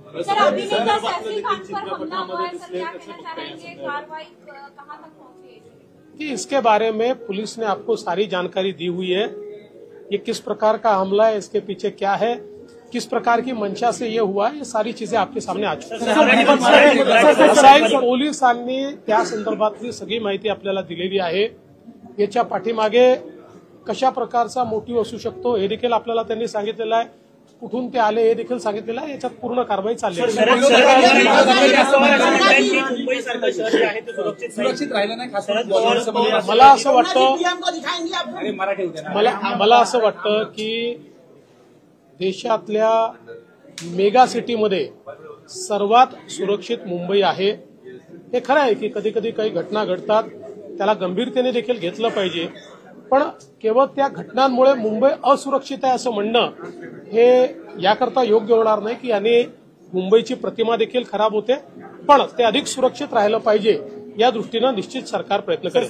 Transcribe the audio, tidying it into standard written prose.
Sir, अभिनेता सैफ खान पर हमला हुआ है, सर क्या कहना चाहेंगे, कार्रवाई कहां तक पहुंची है? कि इसके बारे में पुलिस ने आपको सारी जानकारी दी हुई है। ये किस प्रकार का हमला है, इसके पीछे क्या है, किस प्रकार की मंशा से ये हुआ है, ये सारी चीजें आपके सामने आ चुकी हैं। पोलिसांनी त्या संदर्भातली सगळी माहिती आपल्याला दिलेली आहे। याच्या पाठीमागे कशा प्रकारचा मोटिव्ह असू शकतो हे देखील आपल्याला त्यांनी सांगितलेलं आहे। कुठून ते आले हे देखील सांगितलेलं आहे। याच्यात पूर्ण कारवाई चालली आहे। सुरक्षित राहिलं नाही, मला असं वाटतं की देशातल्या मेगा सिटीमध्ये सर्वात सुरक्षित मुंबई आहे। हे खरं आहे की कधी कधी काही घटना घडतात, त्याला गंभीरतेने देखील घेतलं पाहिजे, पण केवळ त्या घटनांमुळे मुंबई असुरक्षित आहे असं म्हणणं हे याकरता योग्य होणार नाही की याने मुंबईची प्रतिमा देखील खराब होते, पण ते अधिक सुरक्षित राहिलं पाहिजे या दृष्टीनं निश्चित सरकार प्रयत्न करेल।